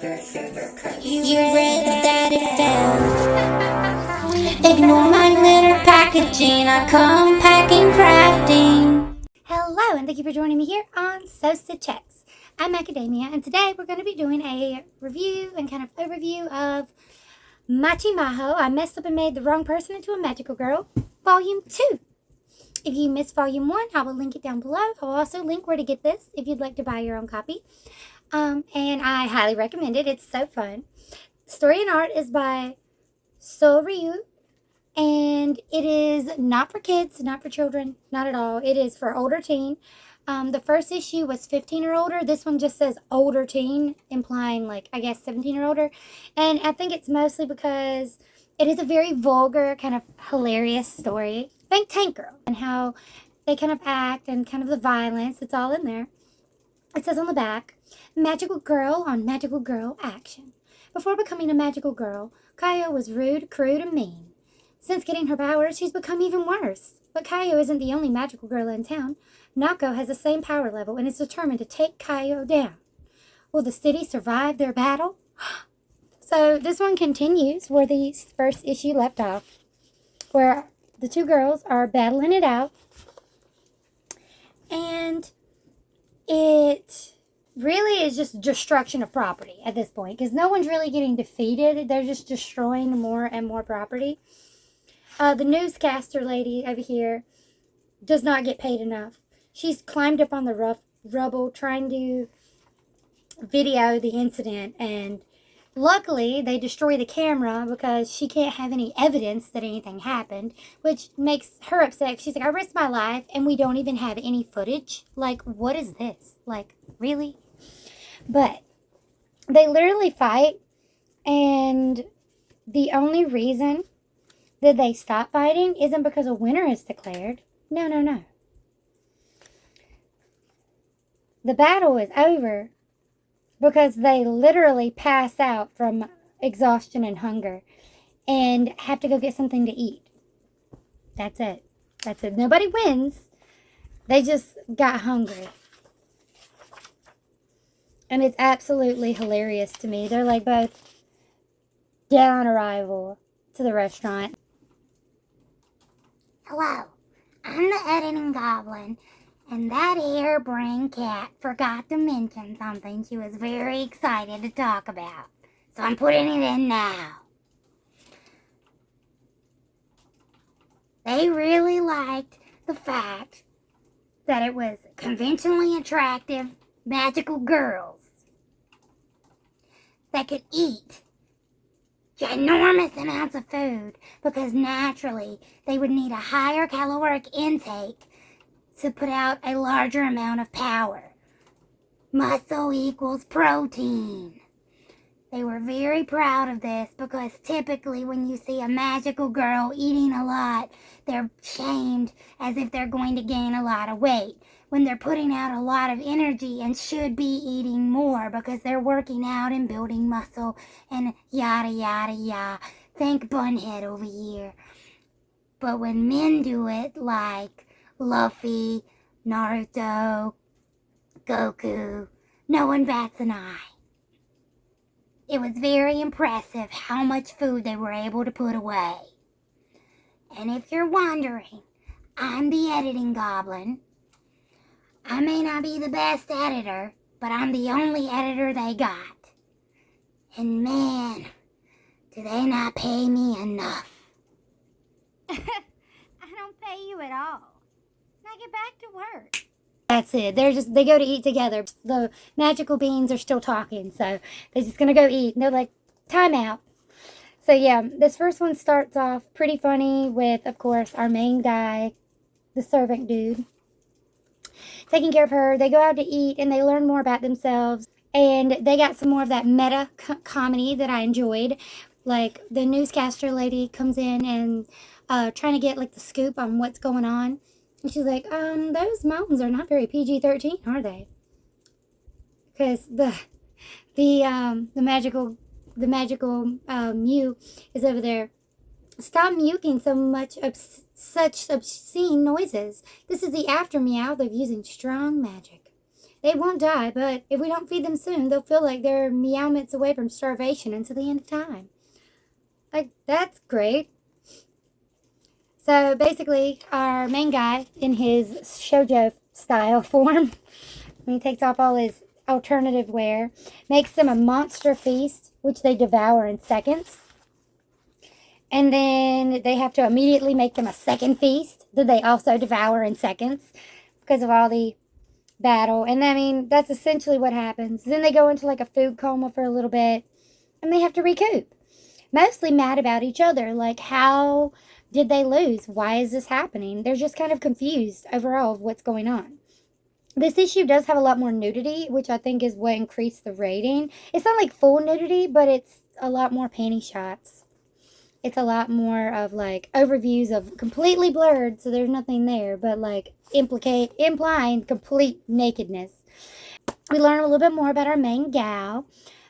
You read that it fell. Ignore my glitter packaging, I come packing crafting. Hello, and thank you for joining me here on SewStitchHex. I'm Macadamia, and today we're going to be doing a review and kind of overview of Machimaho. I messed up and made the wrong person into a magical girl, Volume 2. If you missed Volume 1, I will link it down below. I will also link where to get this if you'd like to buy your own copy. And I highly recommend it. It's so fun. Story and art is by Souryu, and it is not for kids, not for children, not at all. It is for older teen. The first issue was 15 or older. This one just says older teen, implying, like, I guess 17 or older. And I think it's mostly because it is a very vulgar, kind of hilarious story. Think Tank Girl and how they kind of act and kind of the violence. It's all in there. It says on the back, Magical Girl on Magical Girl Action. Before becoming a magical girl, Kaio was rude, crude, and mean. Since getting her powers, she's become even worse. But Kaio isn't the only magical girl in town. Nako has the same power level and is determined to take Kaio down. Will the city survive their battle? So this one continues where the first issue left off, where the two girls are battling it out, and it really is just destruction of property at this point, because no one's really getting defeated. They're just destroying more and more property. The newscaster lady over here does not get paid enough. She's climbed up on the rubble trying to video the incident, and luckily they destroy the camera because she can't have any evidence that anything happened, which makes her upset. She's like, I risked my life and we don't even have any footage. Like, what is this? Like, really? But they literally fight, and the only reason that they stop fighting isn't because a winner is declared. No, no, no. The battle is over because they literally pass out from exhaustion and hunger and have to go get something to eat. That's it. That's it. Nobody wins. They just got hungry. And it's absolutely hilarious to me. They're like both dead on arrival to the restaurant. Hello, I'm the editing goblin, and that harebrained cat forgot to mention something she was very excited to talk about, so I'm putting it in now. They really liked the fact that it was conventionally attractive magical girls that could eat ginormous amounts of food, because naturally they would need a higher caloric intake to put out a larger amount of power. Muscle equals protein. They were very proud of this because typically when you see a magical girl eating a lot, they're shamed as if they're going to gain a lot of weight, when they're putting out a lot of energy and should be eating more because they're working out and building muscle and yada yada yada. Think Bunhead over here. But when men do it, like Luffy, Naruto, Goku, no one bats an eye. It was very impressive how much food they were able to put away. And if you're wondering, I'm the editing goblin. I may not be the best editor, but I'm the only editor they got. And man, do they not pay me enough. I don't pay you at all. Now get back to work. That's it. They go to eat together. The magical beings are still talking, so they're just gonna go eat. And they're like, time out. So yeah, this first one starts off pretty funny with, of course, our main guy, the servant dude, taking care of her. They go out to eat and they learn more about themselves, and they got some more of that meta comedy that I enjoyed. Like the newscaster lady comes in and trying to get like the scoop on what's going on. And she's like, those mountains are not very PG-13, are they? Because the magical Mew is over there. Stop muting so much such obscene noises. This is the after meow of using strong magic. They won't die, but if we don't feed them soon, they'll feel like they're meow minutes away from starvation until the end of time. Like, that's great. So basically, our main guy, in his shoujo style form, when he takes off all his alternative wear, makes them a monster feast, which they devour in seconds. And then they have to immediately make them a second feast that they also devour in seconds because of all the battle. And I mean, that's essentially what happens. Then they go into like a food coma for a little bit and they have to recoup. Mostly mad about each other. Like, how did they lose? Why is this happening? They're just kind of confused overall of what's going on. This issue does have a lot more nudity, which I think is what increased the rating. It's not like full nudity, but it's a lot more panty shots. It's a lot more of like overviews of completely blurred, so there's nothing there, but like implying complete nakedness. We learn a little bit more about our main gal.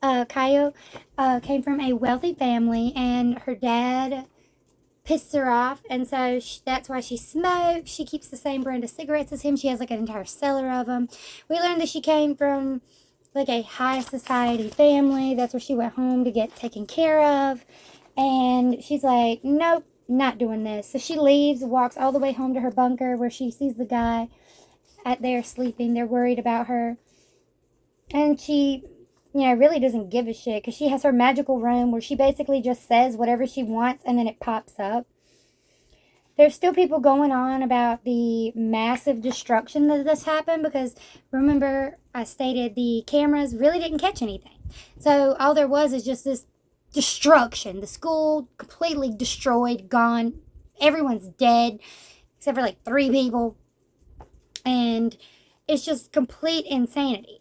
Kayo came from a wealthy family, and her dad pissed her off, and so that's why she smokes. She keeps the same brand of cigarettes as him. She has like an entire cellar of them. We learned that she came from like a high society family. That's where she went home to get taken care of. And she's like, nope, not doing this. So she leaves, walks all the way home to her bunker where she sees the guy out there sleeping. They're worried about her. And she, really doesn't give a shit because she has her magical room where she basically just says whatever she wants and then it pops up. There's still people going on about the massive destruction that this happened because, remember, I stated the cameras really didn't catch anything. So all there was is just this destruction. The school completely destroyed, gone. Everyone's dead except for like 3 people. And it's just complete insanity.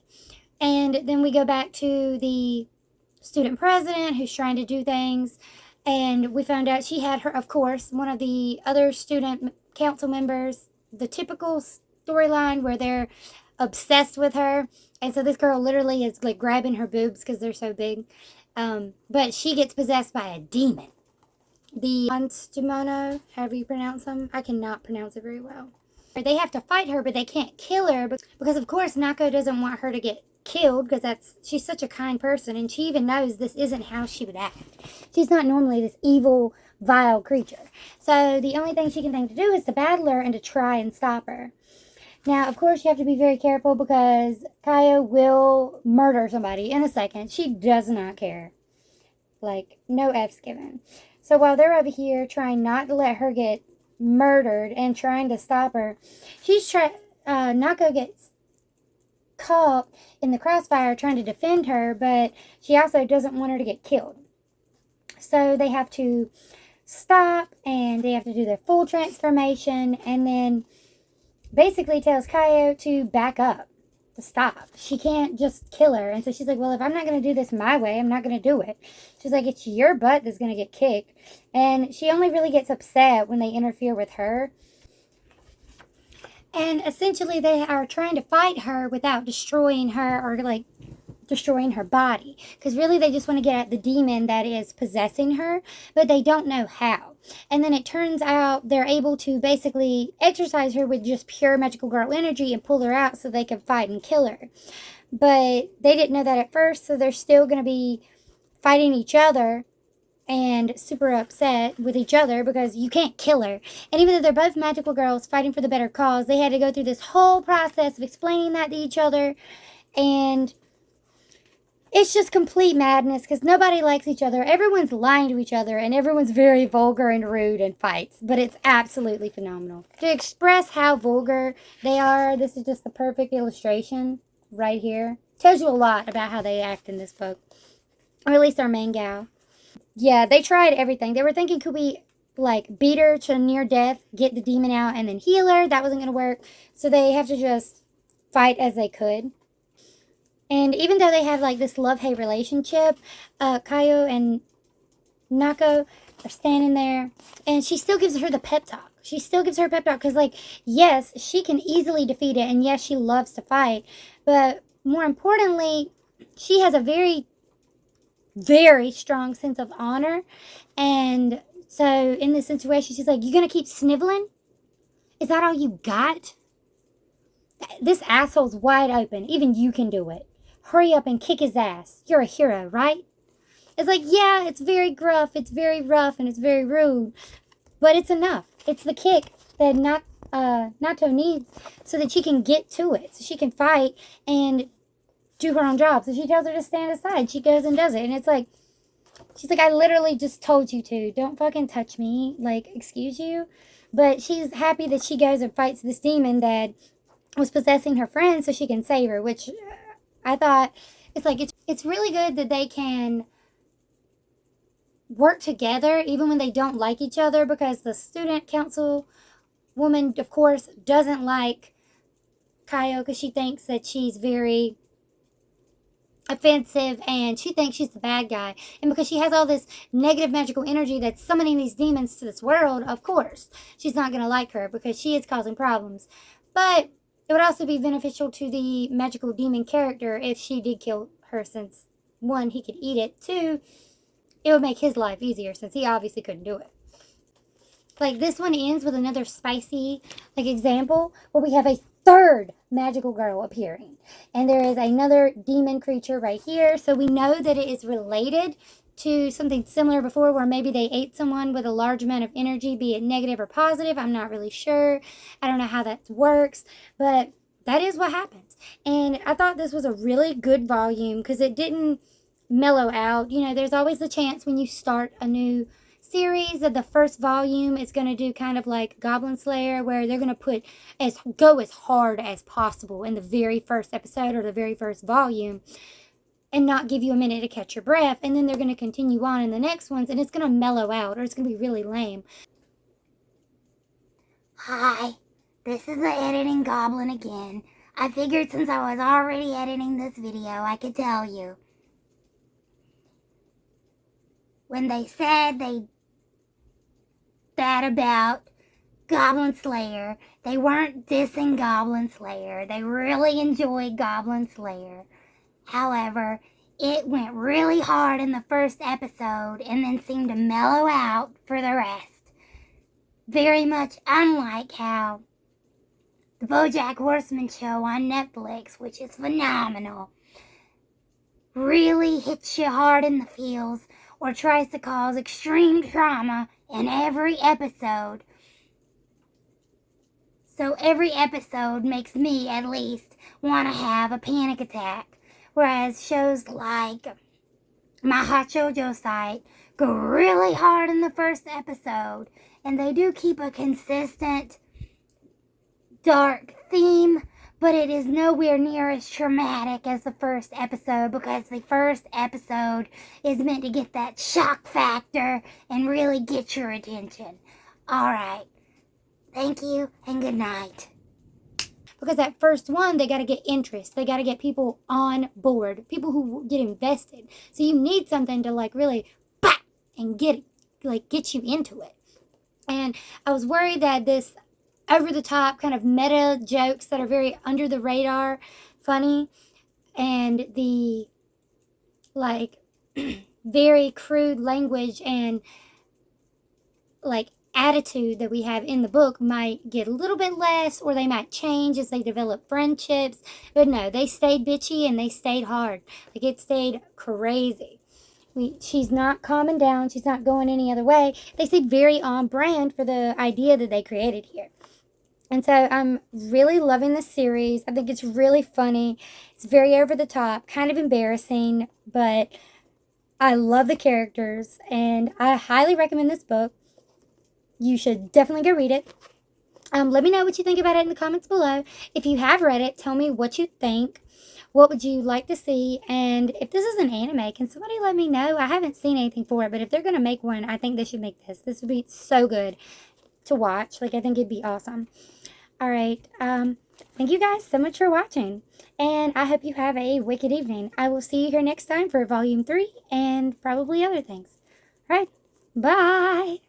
And then we go back to the student president who's trying to do things. And we found out she had her, of course, one of the other student council members, the typical storyline where they're obsessed with her. And so this girl literally is like grabbing her boobs because they're so big. But she gets possessed by a demon. The Machimaho, however you pronounce them. I cannot pronounce it very well. They have to fight her, but they can't kill her because, of course, Nako doesn't want her to get killed because she's such a kind person, and she even knows this isn't how she would act. She's not normally this evil, vile creature. So the only thing she can think to do is to battle her and to try and stop her. Now, of course, you have to be very careful because Kayo will murder somebody in a second. She does not care. Like, no F's given. So while they're over here trying not to let her get murdered and trying to stop her, Nako gets caught in the crossfire trying to defend her, but she also doesn't want her to get killed. So they have to stop and they have to do their full transformation, and then basically tells Kayo to back up, to stop. She can't just kill her. And so she's like, well, if I'm not going to do this my way, I'm not going to do it. She's like, it's your butt that's going to get kicked. And she only really gets upset when they interfere with her. And essentially they are trying to fight her without destroying her or like destroying her body. Because really they just want to get at the demon that is possessing her, but they don't know how. And then it turns out they're able to basically exercise her with just pure magical girl energy and pull her out so they can fight and kill her. But they didn't know that at first, so they're still going to be fighting each other and super upset with each other because you can't kill her. And even though they're both magical girls fighting for the better cause, they had to go through this whole process of explaining that to each other. And it's just complete madness because nobody likes each other. Everyone's lying to each other and everyone's very vulgar and rude in fights. But it's absolutely phenomenal. To express how vulgar they are, this is just the perfect illustration right here. Tells you a lot about how they act in this book. Or at least our main gal. Yeah, they tried everything. They were thinking, could we like beat her to near death, get the demon out, and then heal her? That wasn't going to work. So they have to just fight as they could. And even though they have, like, this love-hate relationship, Kayo and Nako are standing there, and she still gives her the pep talk. She still gives her a pep talk because, like, yes, she can easily defeat it, and yes, she loves to fight. But more importantly, she has a very, very strong sense of honor. And so in this situation, she's like, you going to keep sniveling? Is that all you got? This asshole's wide open. Even you can do it. Hurry up and kick his ass. You're a hero, right? It's like, yeah, it's very gruff, it's very rough, and it's very rude. But it's enough. It's the kick that Nato needs so that she can get to it. So she can fight and do her own job. So she tells her to stand aside. She goes and does it. And it's like, she's like, I literally just told you to. Don't fucking touch me. Like, excuse you? But she's happy that she goes and fights this demon that was possessing her friend so she can save her, which I thought, it's like, it's really good that they can work together even when they don't like each other, because the student council woman, of course, doesn't like Kaio because she thinks that she's very offensive and she thinks she's the bad guy, and because she has all this negative magical energy that's summoning these demons to this world, of course she's not going to like her because she is causing problems. But it would also be beneficial to the magical demon character if she did kill her, since one, he could eat it, two, it would make his life easier since he obviously couldn't do it. Like, this one ends with another spicy, like, example where we have a third magical girl appearing. And there is another demon creature right here. So we know that it is related to something similar before, where maybe they ate someone with a large amount of energy, be it negative or positive. I'm not really sure. I don't know how that works, but that is what happens. And I thought this was a really good volume because it didn't mellow out. You know, there's always the chance when you start a new series that the first volume is going to do kind of like Goblin Slayer, where they're going to go as hard as possible in the very first episode or the very first volume and not give you a minute to catch your breath, and then they're going to continue on in the next ones and it's going to mellow out, or it's going to be really lame. Hi, this is the editing goblin again. I figured since I was already editing this video, I could tell you. When they said that about Goblin Slayer, they weren't dissing Goblin Slayer. They really enjoyed Goblin Slayer. However, it went really hard in the first episode and then seemed to mellow out for the rest. Very much unlike how the BoJack Horseman show on Netflix, which is phenomenal, really hits you hard in the feels or tries to cause extreme trauma in every episode. So every episode makes me, at least, want to have a panic attack. Whereas shows like my Hot Shoujo site go really hard in the first episode, and they do keep a consistent dark theme, but it is nowhere near as traumatic as the first episode, because the first episode is meant to get that shock factor and really get your attention. Alright, thank you and good night. Because that first one, they got to get interest. They got to get people on board, people who get invested. So you need something to like really bap and get you into it. And I was worried that this over the top kind of meta jokes that are very under the radar funny, and the like very crude language and like attitude that we have in the book might get a little bit less, or they might change as they develop friendships. But no, they stayed bitchy and they stayed hard. Like, it stayed crazy. She's not calming down. She's not going any other way. They stayed very on brand for the idea that they created here. And so I'm really loving this series. I think it's really funny. It's very over the top, kind of embarrassing, but I love the characters, and I highly recommend this book. You should definitely go read it. Let me know what you think about it in the comments below. If you have read it, tell me what you think. What would you like to see? And if this is an anime, can somebody let me know? I haven't seen anything for it, but if they're going to make one, I think they should make this. This would be so good to watch. Like, I think it'd be awesome. All right. Thank you guys so much for watching, and I hope you have a wicked evening. I will see you here next time for Volume 3 and probably other things. All right. Bye.